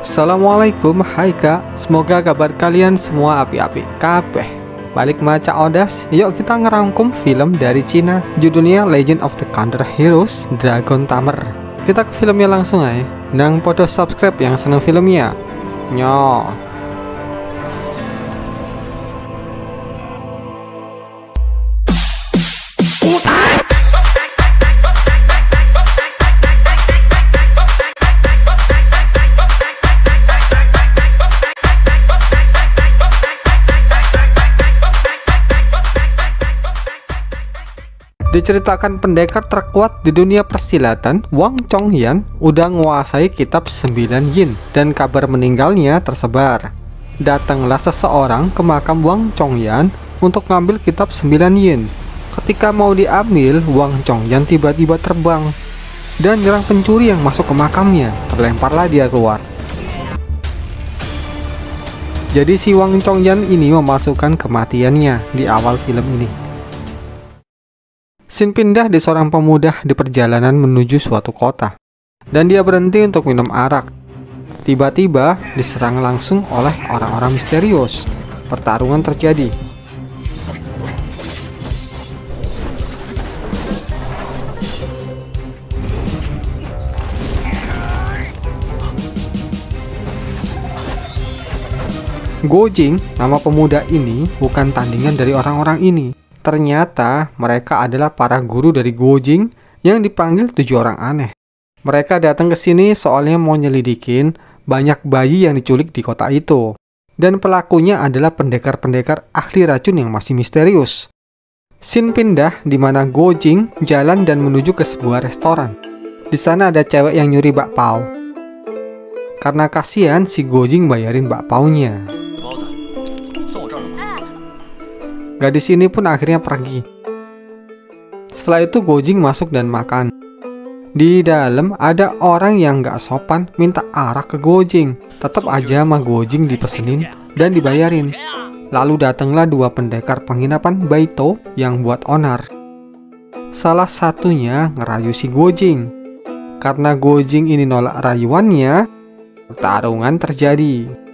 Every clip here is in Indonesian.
Assalamualaikum, hai kak. Semoga kabar kalian semua api-api kabeh. Balik maca odas, yuk kita ngerangkum film dari Cina. Judulnya Legend of the Counter Heroes Dragon Tamer. Kita ke filmnya langsung aja. Nang podo subscribe yang seneng filmnya. Nyo. Diceritakan pendekar terkuat di dunia persilatan, Wang Chongyan udah menguasai kitab 9 yin dan kabar meninggalnya tersebar. Datanglah seseorang ke makam Wang Chongyan untuk ngambil kitab 9 yin. Ketika mau diambil, Wang Chongyan tiba-tiba terbang dan nyerang pencuri yang masuk ke makamnya. Terlemparlah dia keluar. Jadi si Wang Chongyan ini memasukkan kematiannya di awal film ini. Scene pindah di seorang pemuda di perjalanan menuju suatu kota, dan dia berhenti untuk minum arak. Tiba-tiba diserang langsung oleh orang-orang misterius. Pertarungan terjadi. Gojing, nama pemuda ini, bukan tandingan dari orang-orang ini. Ternyata mereka adalah para guru dari Gojing yang dipanggil 7 orang aneh. Mereka datang ke sini soalnya mau nyelidikin banyak bayi yang diculik di kota itu. Dan pelakunya adalah pendekar-pendekar ahli racun yang masih misterius. Scene pindah di mana Gojing jalan dan menuju ke sebuah restoran. Di sana ada cewek yang nyuri bakpao. Karena kasihan si Gojing bayarin bakpaonya. Gadis ini pun akhirnya pergi. Setelah itu Gojing masuk dan makan. Di dalam ada orang yang gak sopan minta arak ke Gojing. Tetap aja sama Gojing dipesenin dan dibayarin. Lalu datanglah 2 pendekar penginapan Baito yang buat onar. Salah satunya ngerayu si Gojing. Karena Gojing ini nolak rayuannya, pertarungan terjadi.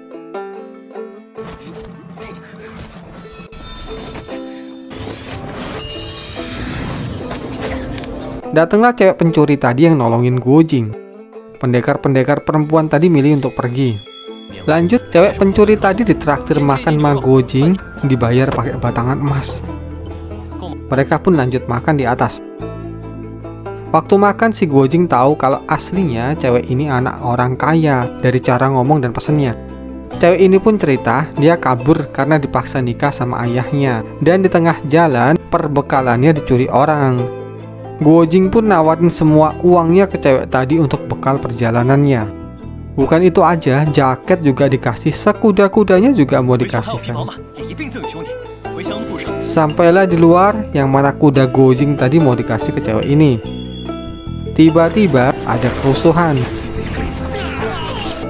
Datanglah cewek pencuri tadi yang nolongin Gojing. Pendekar-pendekar perempuan tadi milih untuk pergi. Lanjut, cewek pencuri tadi ditraktir makan sama Gojing, dibayar pakai batangan emas. Mereka pun lanjut makan di atas. Waktu makan, si Gojing tahu kalau aslinya cewek ini anak orang kaya dari cara ngomong dan pesennya. Cewek ini pun cerita dia kabur karena dipaksa nikah sama ayahnya, dan di tengah jalan perbekalannya dicuri orang. Gojing pun nawarin semua uangnya ke cewek tadi untuk bekal perjalanannya. Bukan itu aja, jaket juga dikasih, sekuda-kudanya juga mau dikasihkan. Sampailah di luar, yang mana kuda Gojing tadi mau dikasih ke cewek ini. Tiba-tiba ada kerusuhan,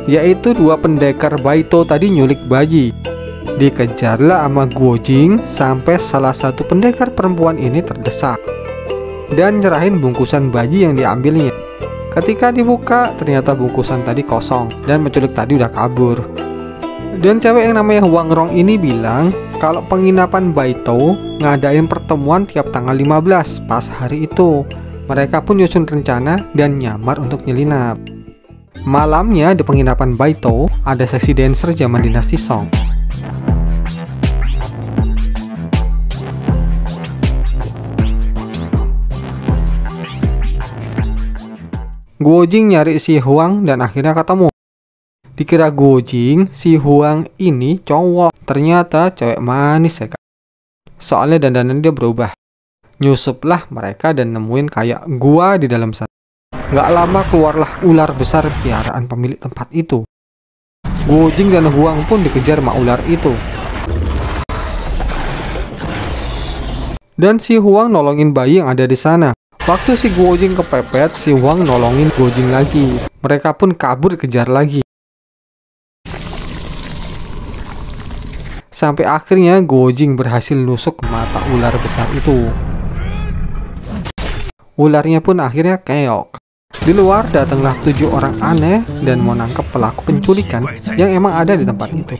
yaitu 2 pendekar Baito tadi nyulik bayi. Dikejarlah sama Gojing sampai salah satu pendekar perempuan ini terdesak dan nyerahin bungkusan bayi yang diambilnya. Ketika dibuka, ternyata bungkusan tadi kosong dan penculik tadi udah kabur. Dan cewek yang namanya Wang Rong ini bilang kalau penginapan Baito ngadain pertemuan tiap tanggal 15 pas hari itu. Mereka pun nyusun rencana dan nyamar untuk nyelinap. Malamnya di penginapan Baito ada seksi dancer zaman dinasti Song. Gojing nyari si Huang dan akhirnya ketemu. Dikira Gojing, si Huang ini cowok. Ternyata cewek manis ya kak. Soalnya dandanan dia berubah. Nyusuplah mereka dan nemuin kayak gua di dalam sana. Gak lama keluarlah ular besar piaraan pemilik tempat itu. Gojing dan Huang pun dikejar sama ular itu. Dan si Huang nolongin bayi yang ada di sana. Waktu si Gojing kepepet, si Huang nolongin Gojing lagi. Mereka pun kabur kejar lagi. Sampai akhirnya Gojing berhasil nusuk mata ular besar itu. Ularnya pun akhirnya keok. Di luar datanglah 7 orang aneh dan mau nangkep pelaku penculikan yang emang ada di tempat itu.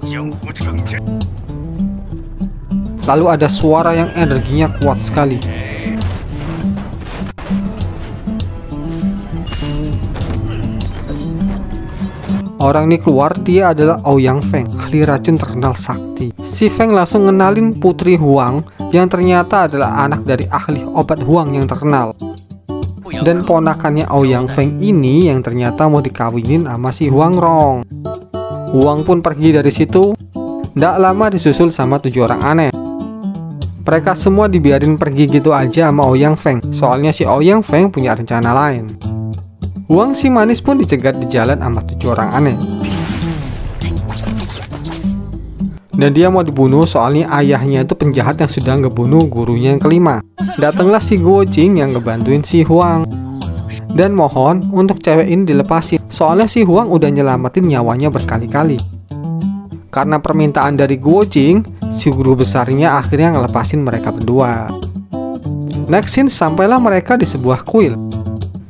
Lalu ada suara yang energinya kuat sekali. Orang ini keluar, dia adalah Ouyang Feng, ahli racun terkenal sakti. Si Feng langsung ngenalin Putri Huang yang ternyata adalah anak dari ahli obat Huang yang terkenal. Dan ponakannya Ouyang Feng ini yang ternyata mau dikawinin sama si Huang Rong. Huang pun pergi dari situ. Nggak lama disusul sama 7 orang aneh. Mereka semua dibiarin pergi gitu aja sama Ouyang Feng. Soalnya si Ouyang Feng punya rencana lain. Huang si manis pun dicegat di jalan sama 7 orang aneh. Dan dia mau dibunuh soalnya ayahnya itu penjahat yang sudah ngebunuh gurunya yang kelima. Datanglah si Guo Jing yang ngebantuin si Huang. Dan mohon untuk cewek ini dilepasin. Soalnya si Huang udah nyelamatin nyawanya berkali-kali. Karena permintaan dari Guo Jing, si guru besarnya akhirnya ngelepasin mereka berdua. Next scene, sampailah mereka di sebuah kuil.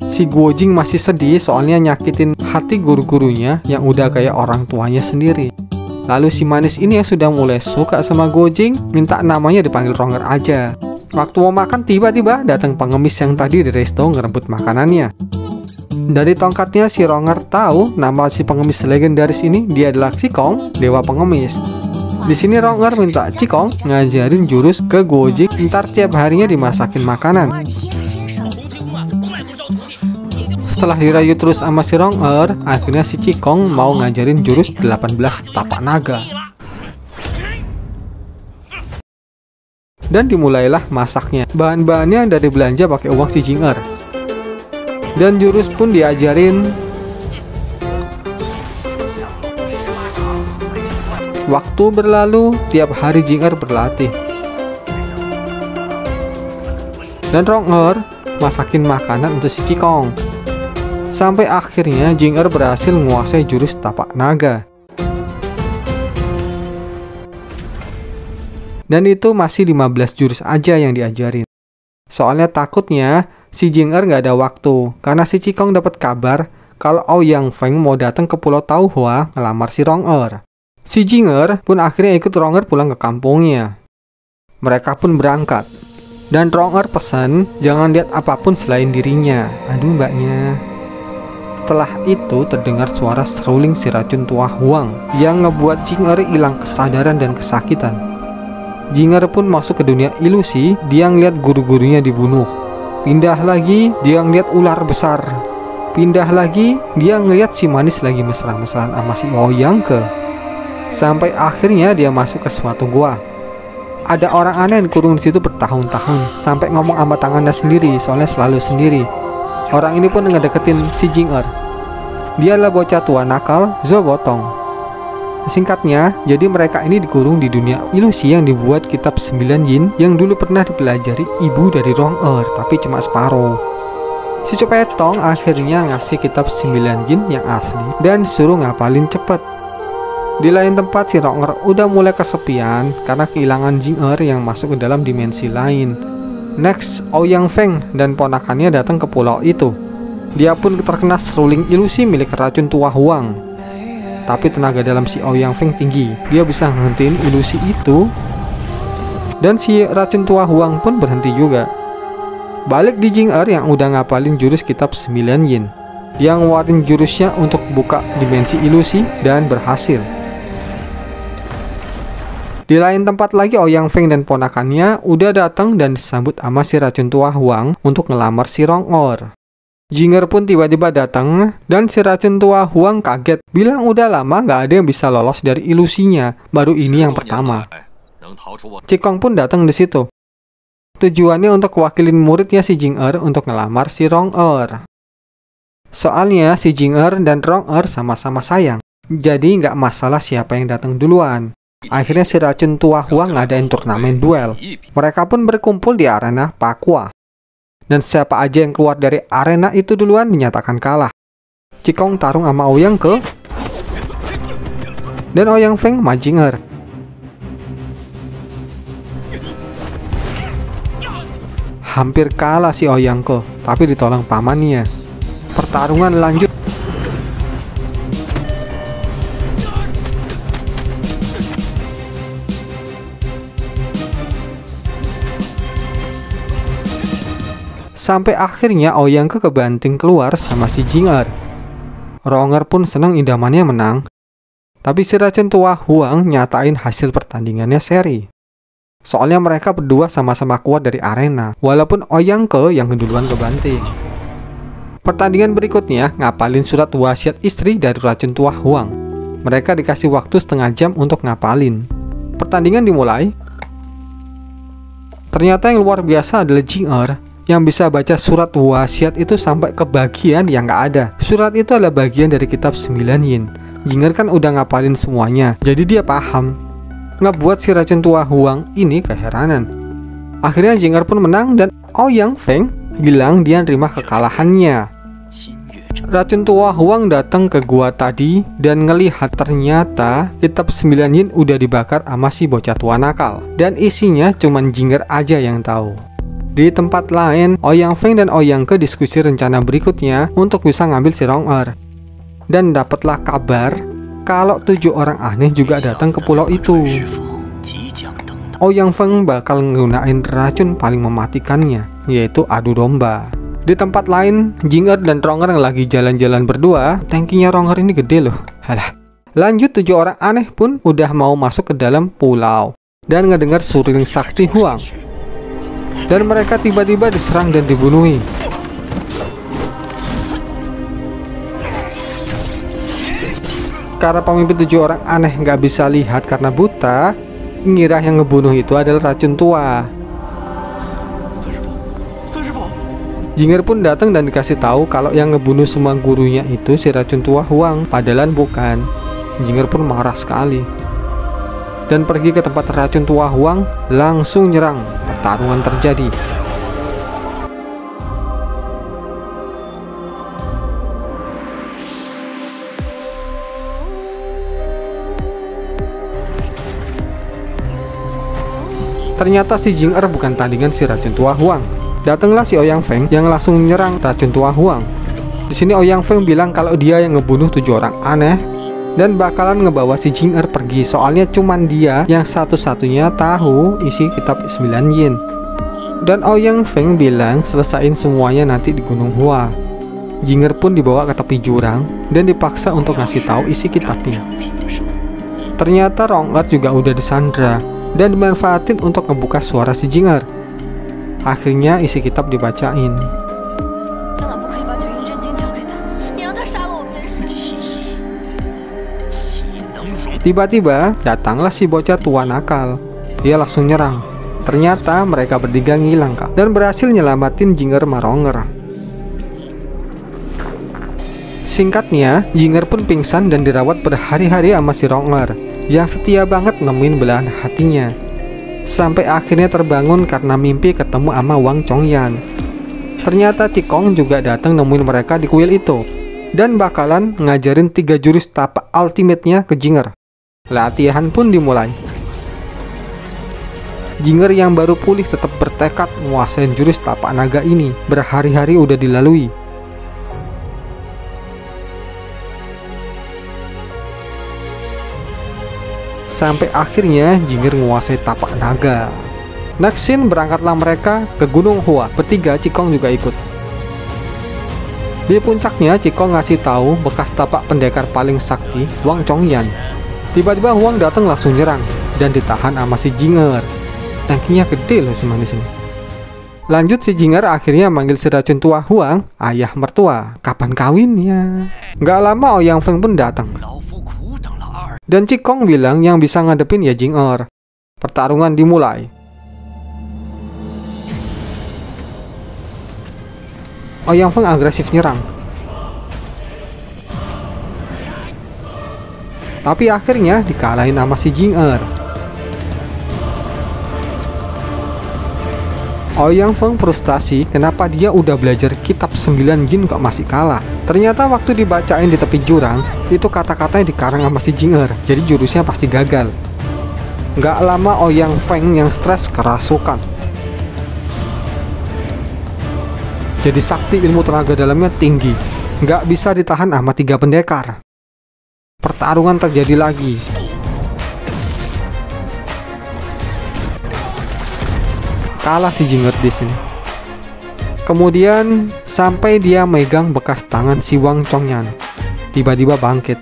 Si Guo Jing masih sedih soalnya nyakitin hati guru-gurunya yang udah kayak orang tuanya sendiri. Lalu si manis ini yang sudah mulai suka sama Guo Jing minta namanya dipanggil Ronger aja. Waktu mau makan tiba-tiba datang pengemis yang tadi di resto ngerebut makanannya. Dari tongkatnya si Ronger tahu nama si pengemis legendaris ini dia adalah Qigong, dewa pengemis. Di sini Ronger minta Qigong ngajarin jurus ke Guo Jing, ntar tiap harinya dimasakin makanan. Setelah dirayu terus sama si Ronger, akhirnya si Qigong mau ngajarin jurus 18 tapak naga. Dan dimulailah masaknya. Bahan-bahannya dari belanja pakai uang si Jing Er. Dan jurus pun diajarin. Waktu berlalu, tiap hari Jing Er berlatih. Dan Ronger masakin makanan untuk si Qigong. Sampai akhirnya Jing Er berhasil menguasai jurus tapak naga. Dan itu masih 15 jurus aja yang diajarin. Soalnya takutnya si Jing Er nggak ada waktu, karena si Qigong dapat kabar kalau Ouyang Feng mau datang ke Pulau Tauhua ngelamar si Ronger. Si Jing Er pun akhirnya ikut Ronger pulang ke kampungnya. Mereka pun berangkat. Dan Ronger pesan jangan lihat apapun selain dirinya. Aduh mbaknya. Setelah itu terdengar suara seruling si racun tua Huang yang ngebuat Jing Er hilang kesadaran dan kesakitan. Jing Er pun masuk ke dunia ilusi, dia ngeliat guru-gurunya dibunuh. Pindah lagi, dia ngeliat ular besar. Pindah lagi, dia ngeliat si manis lagi mesra-mesraan sama si Ouyang Ke. Sampai akhirnya dia masuk ke suatu gua. Ada orang aneh yang dikurung di situ bertahun-tahun, sampai ngomong sama tangannya sendiri, soalnya selalu sendiri. Orang ini pun ngedeketin si Jing Er. Dialah bocah tua nakal, Zhou Botong. Singkatnya, jadi mereka ini dikurung di dunia ilusi yang dibuat kitab 9 Yin yang dulu pernah dipelajari ibu dari Ronger, tapi cuma separuh. Si Cupetong akhirnya ngasih kitab 9 Yin yang asli dan suruh ngapalin cepet. Di lain tempat si Ronger udah mulai kesepian karena kehilangan Jing Er yang masuk ke dalam dimensi lain. Next, Ouyang Feng dan ponakannya datang ke pulau itu. Dia pun terkena seruling ilusi milik racun tua Huang. Tapi tenaga dalam si Ouyang Feng tinggi, dia bisa ngehentiin ilusi itu. Dan si racun tua Huang pun berhenti juga. Balik di Jing Er yang udah ngapalin jurus kitab 9 Yin. Dia ngeluarin jurusnya untuk buka dimensi ilusi dan berhasil. Di lain tempat lagi Ouyang Feng dan ponakannya udah datang dan disambut sama si racun tua Huang untuk ngelamar si Ronger. Jing Er pun tiba-tiba datang dan si racun tua Huang kaget, bilang udah lama nggak ada yang bisa lolos dari ilusinya, baru ini yang pertama. Qigong pun datang di situ. Tujuannya untuk wakilin muridnya si Jing Er untuk ngelamar si Ronger. Soalnya si Jing Er dan Ronger sama-sama sayang, jadi nggak masalah siapa yang datang duluan. Akhirnya si racun tua Huang ngadain turnamen duel. Mereka pun berkumpul di arena Pakua. Dan siapa aja yang keluar dari arena itu duluan dinyatakan kalah. Qigong tarung sama Ouyang Ke. Dan Ouyang Feng sama Jing Er. Hampir kalah si Ouyang Ke, tapi ditolong pamannya. Pertarungan lanjut. Sampai akhirnya Ouyang Ke kebanting keluar sama si Jing Er. Ronger pun senang idamannya menang. Tapi si racun tua Huang nyatain hasil pertandingannya seri. Soalnya mereka berdua sama-sama kuat dari arena, walaupun Ouyang Ke yang duluan kebanting. Pertandingan berikutnya ngapalin surat wasiat istri dari racun tua Huang. Mereka dikasih waktu setengah jam untuk ngapalin. Pertandingan dimulai. Ternyata yang luar biasa adalah Jing Er yang bisa baca surat wasiat itu sampai ke bagian yang nggak ada. Surat itu adalah bagian dari kitab 9 yin. Jing Er kan udah ngapalin semuanya, jadi dia paham. Ngebuat si racun tua Huang ini keheranan. Akhirnya Jing Er pun menang dan Ouyang Feng bilang dia nerima kekalahannya. Racun tua Huang datang ke gua tadi dan ngelihat ternyata kitab 9 yin udah dibakar sama si bocah tua nakal. Dan isinya cuman Jing Er aja yang tahu. Di tempat lain, Ouyang Feng dan Ouyang Ke diskusi rencana berikutnya untuk bisa ngambil si Ronger. Dan dapatlah kabar kalau 7 orang aneh juga datang ke pulau itu. Ouyang Feng bakal menggunakan racun paling mematikannya, yaitu adu domba. Di tempat lain, Jing Er dan Ronger yang lagi jalan-jalan berdua. Tankinya Ronger ini gede loh. Halah. Lanjut 7 orang aneh pun udah mau masuk ke dalam pulau dan ngedengar suring sakti Huang. Dan mereka tiba-tiba diserang dan dibunuhi. Karena pemimpin 7 orang aneh nggak bisa lihat karena buta, ngira yang ngebunuh itu adalah racun tua. Jing Er pun datang dan dikasih tahu kalau yang ngebunuh semua gurunya itu si racun tua Huang, padahal bukan. Jing Er pun marah sekali dan pergi ke tempat racun tua Huang, langsung nyerang. Pertarungan terjadi. Ternyata si Jing Er bukan tandingan si racun tua Huang. Datanglah si Ouyang Feng yang langsung menyerang racun tua Huang. Di sini Ouyang Feng bilang kalau dia yang ngebunuh 7 orang aneh dan bakalan ngebawa si Jing Er pergi. Soalnya cuman dia yang satu-satunya tahu isi kitab 9 yin. Dan Ouyang Feng bilang selesain semuanya nanti di Gunung Hua. Jing Er pun dibawa ke tepi jurang dan dipaksa untuk ngasih tahu isi kitabnya. Ternyata Ronger juga udah disandra dan dimanfaatin untuk ngebuka suara si Jing Er. Akhirnya isi kitab dibacain. Tiba-tiba datanglah si bocah tua nakal. Dia langsung nyerang. Ternyata mereka bertiga ngilang kak, dan berhasil nyelamatin Jing Er sama Ronger. Singkatnya, Jing Er pun pingsan dan dirawat berhari-hari sama si Ronger yang setia banget nemuin belahan hatinya. Sampai akhirnya terbangun karena mimpi ketemu sama Wang Chongyan. Ternyata Cikong juga datang nemuin mereka di kuil itu dan bakalan ngajarin 3 jurus tapak ultimate-nya ke Jing Er. Latihan pun dimulai. Jing Er yang baru pulih tetap bertekad menguasain jurus tapak naga ini. Berhari-hari udah dilalui. Sampai akhirnya Jing Er menguasai tapak naga. Next scene, berangkatlah mereka ke Gunung Hua. Bertiga, Cikong juga ikut. Di puncaknya, Cikong ngasih tahu bekas tapak pendekar paling sakti, Wang Chongyan. Tiba-tiba Huang datang langsung nyerang dan ditahan sama si Jing Er. Tankinya gede loh si manis ini. Lanjut, si Jing Er akhirnya manggil si racun tua Huang, ayah mertua. Kapan kawinnya? Gak lama Ouyang Feng pun datang. Dan Cikong bilang yang bisa ngadepin ya Jing Er. Pertarungan dimulai. Ouyang Feng agresif nyerang. Tapi akhirnya dikalahin sama si Jing Er. Ouyang Feng frustasi kenapa dia udah belajar kitab 9 jin kok masih kalah. Ternyata waktu dibacain di tepi jurang, itu kata-katanya dikarang sama si Jing Er, jadi jurusnya pasti gagal. Nggak lama Ouyang Feng yang stres kerasukan. Jadi sakti ilmu tenaga dalamnya tinggi. Nggak bisa ditahan sama 3 pendekar. Pertarungan terjadi lagi. Kalah si Jinger di sini. Kemudian sampai dia megang bekas tangan si Wang Chongyan, tiba-tiba bangkit.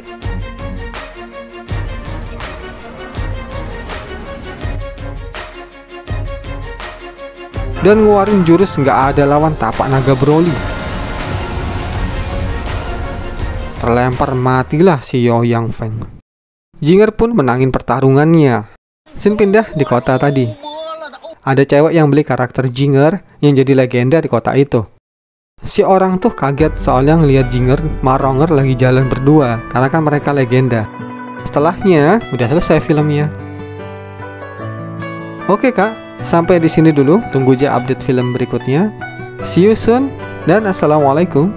Dan ngeluarin jurus nggak ada lawan tapak naga Broly. Terlempar matilah si Yo Yang Feng. Jinger pun menangin pertarungannya. Sin pindah di kota tadi. Ada cewek yang beli karakter Jinger yang jadi legenda di kota itu. Si orang tuh kaget soalnya ngeliat Jinger Maronger lagi jalan berdua, karena kan mereka legenda. Setelahnya udah selesai filmnya. Oke kak, sampai di sini dulu. Tunggu aja update film berikutnya. See you soon dan assalamualaikum.